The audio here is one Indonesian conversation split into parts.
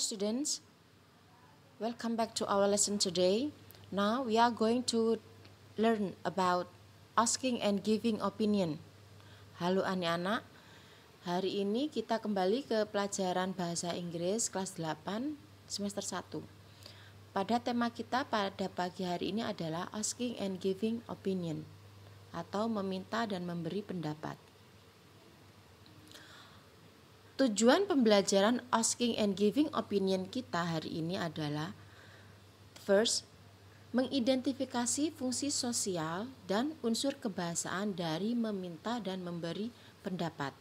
students, welcome back to our lesson today. Now we are going to learn about asking and giving opinion. Halo anak-anak, hari ini kita kembali ke pelajaran bahasa Inggris kelas 8 semester 1. Pada tema kita pada pagi hari ini adalah asking and giving opinion atau meminta dan memberi pendapat. Tujuan pembelajaran asking and giving opinion kita hari ini adalah first, mengidentifikasi fungsi sosial dan unsur kebahasaan dari meminta dan memberi pendapat.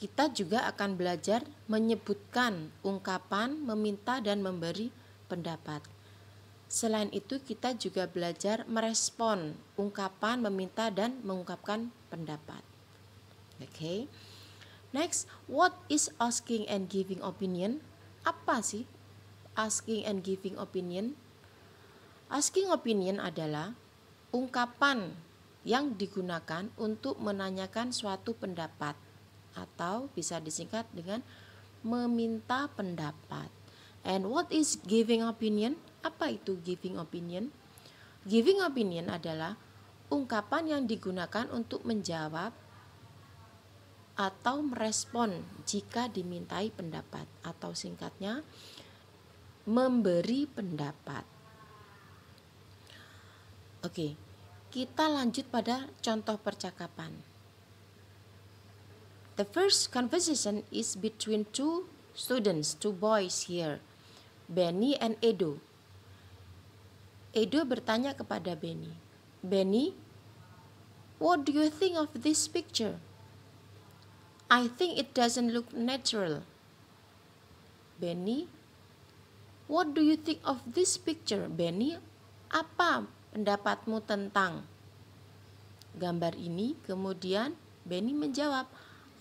Kita juga akan belajar menyebutkan ungkapan meminta dan memberi pendapat. Selain itu kita juga belajar merespon ungkapan meminta dan mengungkapkan pendapat. Okay. Next, what is asking and giving opinion? Apa sih asking and giving opinion? Asking opinion adalah ungkapan yang digunakan untuk menanyakan suatu pendapat atau bisa disingkat dengan meminta pendapat. And what is giving opinion? Apa itu giving opinion? Giving opinion adalah ungkapan yang digunakan untuk menjawab atau merespon jika dimintai pendapat atau singkatnya memberi pendapat. Oke, kita lanjut pada contoh percakapan. The first conversation is between two students, two boys here, Benny and Edo. Edo bertanya kepada Benny, Benny, what do you think of this picture? I think it doesn't look natural. Benny, what do you think of this picture? Benny, apa pendapatmu tentang gambar ini? Kemudian Benny menjawab,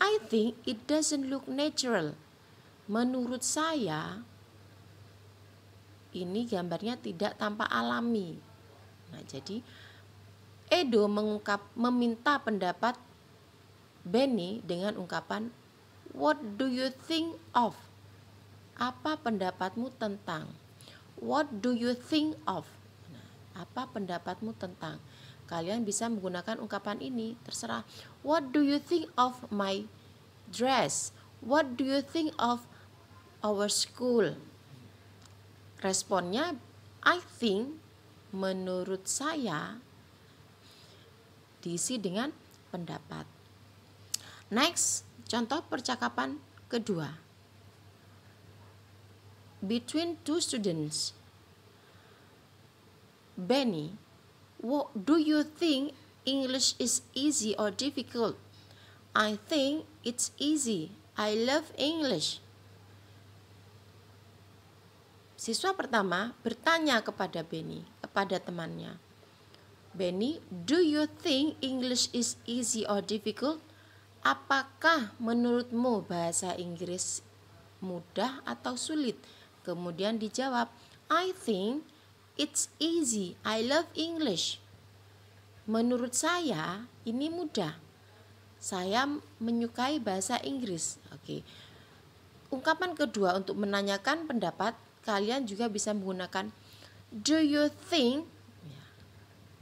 I think it doesn't look natural. Menurut saya, ini gambarnya tidak tampak alami. Nah, jadi Edo meminta pendapat Benny dengan ungkapan what do you think of? Apa pendapatmu tentang? What do you think of? Nah, apa pendapatmu tentang? Kalian bisa menggunakan ungkapan ini, terserah. What do you think of my dress? What do you think of our school? Responnya I think, menurut saya, diisi dengan pendapat. Next, contoh percakapan kedua. Between two students. Benny, what do you think English is easy or difficult? I think it's easy. I love English. Siswa pertama bertanya kepada Benny, kepada temannya. Benny, do you think English is easy or difficult? Apakah menurutmu bahasa Inggris mudah atau sulit? Kemudian dijawab, I think it's easy. I love English. Menurut saya ini mudah. Saya menyukai bahasa Inggris. Oke. Ungkapan kedua untuk menanyakan pendapat, kalian juga bisa menggunakan do you think?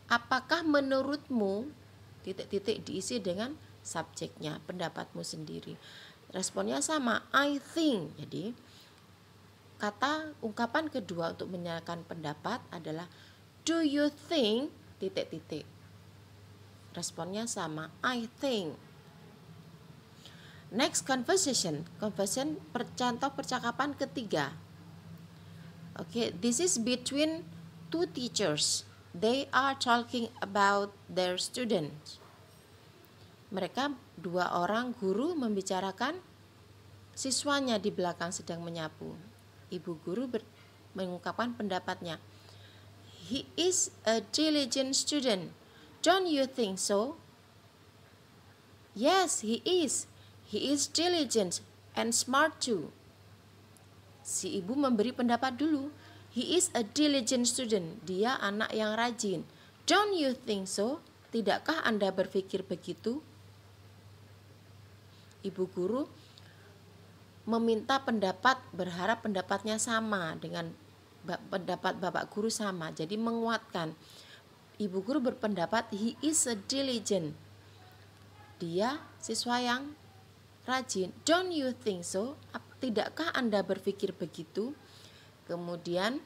Apakah menurutmu? Titik-titik diisi dengan subjeknya, pendapatmu sendiri. Responnya sama, I think. Jadi kata ungkapan kedua untuk menyatakan pendapat adalah do you think? Titik-titik. Responnya sama, I think. Next conversation. Conversation contoh percakapan ketiga. Okay, this is between two teachers. They are talking about their students. Mereka dua orang guru membicarakan siswanya di belakang sedang menyapu. Ibu guru mengungkapkan pendapatnya. He is a diligent student. Don't you think so? Yes, he is. He is diligent and smart too. Si ibu memberi pendapat dulu. He is a diligent student. Dia anak yang rajin. Don't you think so? Tidakkah Anda berpikir begitu? Ibu guru meminta pendapat, berharap pendapatnya sama dengan pendapat Bapak Guru sama. Jadi menguatkan. Ibu Guru berpendapat he is a diligent. Dia siswa yang rajin. Don't you think so? Tidakkah Anda berpikir begitu? Kemudian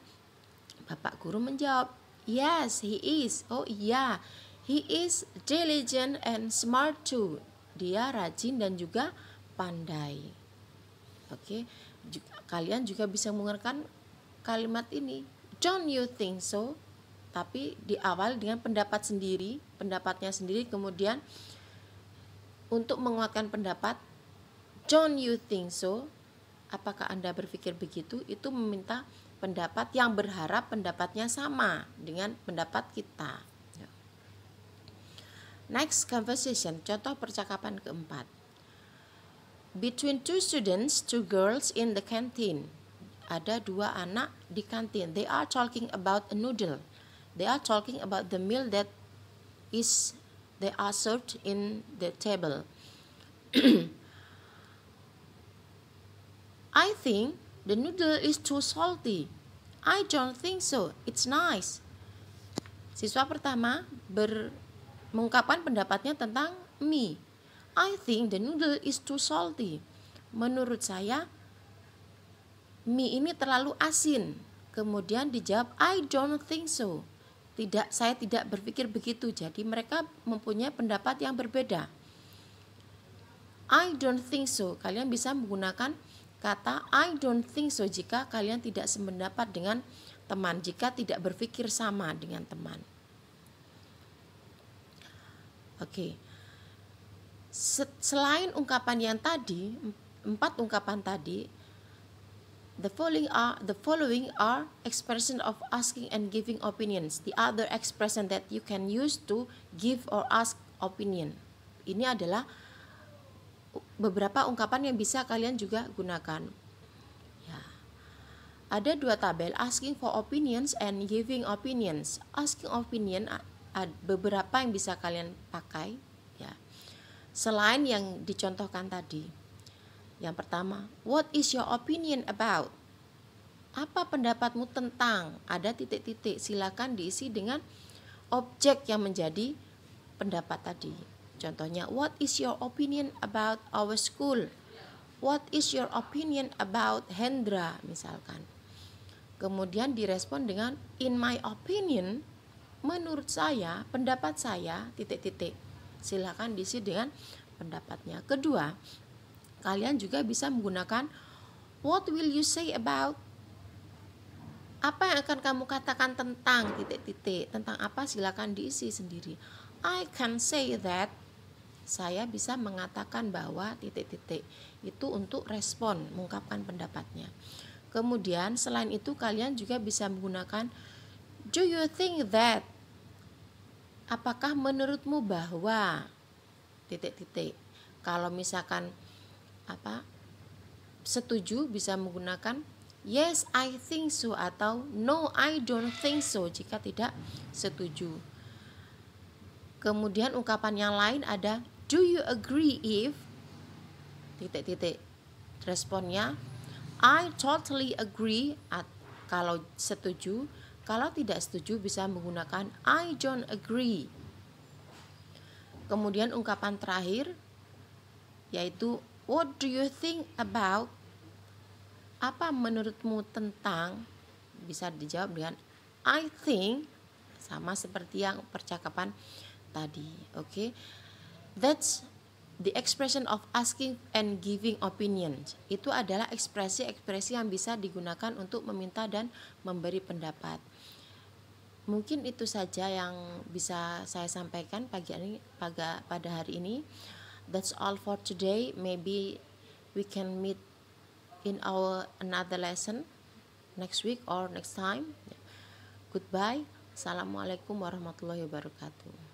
Bapak Guru menjawab, yes, he is. Oh iya, he is diligent and smart too. Dia rajin dan juga pandai. Oke, kalian juga bisa menggunakan kalimat ini. Don't you think so? Tapi di awal dengan pendapatnya sendiri, kemudian untuk menguatkan pendapat, don't you think so? Apakah Anda berpikir begitu? Itu meminta pendapat yang berharap pendapatnya sama dengan pendapat kita. Next conversation, contoh percakapan keempat. Between two students, two girls in the canteen. Ada dua anak di kantin. They are talking about a noodle. They are talking about the meal that they are served in the table. I think the noodle is too salty. I don't think so. It's nice. Siswa pertama mengungkapkan pendapatnya tentang mie. I think the noodle is too salty. Menurut saya, mie ini terlalu asin. Kemudian dijawab, I don't think so. Saya tidak berpikir begitu. Jadi mereka mempunyai pendapat yang berbeda. I don't think so. Kalian bisa menggunakan kata I don't think so jika kalian tidak sependapat dengan teman, jika tidak berpikir sama dengan teman. Oke. Selain ungkapan yang tadi, 4 ungkapan tadi, the following are expression of asking and giving opinions. The other expression that you can use to give or ask opinion. Ini adalah beberapa ungkapan yang bisa kalian juga gunakan. Ya. Ada 2 tabel, asking for opinions and giving opinions. Asking opinion beberapa yang bisa kalian pakai. Ya. Selain yang dicontohkan tadi. Yang pertama, what is your opinion about? Apa pendapatmu tentang? Ada titik-titik, silakan diisi dengan objek yang menjadi pendapat tadi. Contohnya, what is your opinion about our school? What is your opinion about Hendra? Misalkan. Kemudian direspon dengan in my opinion, menurut saya, pendapat saya, titik-titik. Silakan diisi dengan pendapatnya. Kedua, kalian juga bisa menggunakan what will you say about? Apa yang akan kamu katakan tentang titik-titik? Tentang apa? Silakan diisi sendiri. I can say that. Saya bisa mengatakan bahwa titik-titik. Itu untuk respon, mengungkapkan pendapatnya. Kemudian selain itu kalian juga bisa menggunakan do you think that? Apakah menurutmu bahwa titik-titik. Kalau misalkan setuju bisa menggunakan yes I think so atau no I don't think so jika tidak setuju. Kemudian ungkapan yang lain ada do you agree if titik-titik. Responnya I totally agree kalau setuju. Kalau tidak setuju bisa menggunakan I don't agree. Kemudian ungkapan terakhir yaitu what do you think about? Apa menurutmu tentang? Bisa dijawab dengan I think, sama seperti yang percakapan tadi. Oke. That's the expression of asking and giving opinions. Itu adalah ekspresi-ekspresi yang bisa digunakan untuk meminta dan memberi pendapat. Mungkin itu saja yang bisa saya sampaikan pada hari ini. That's all for today. Maybe we can meet in our another lesson next week or next time. Goodbye. Assalamualaikum warahmatullahi wabarakatuh.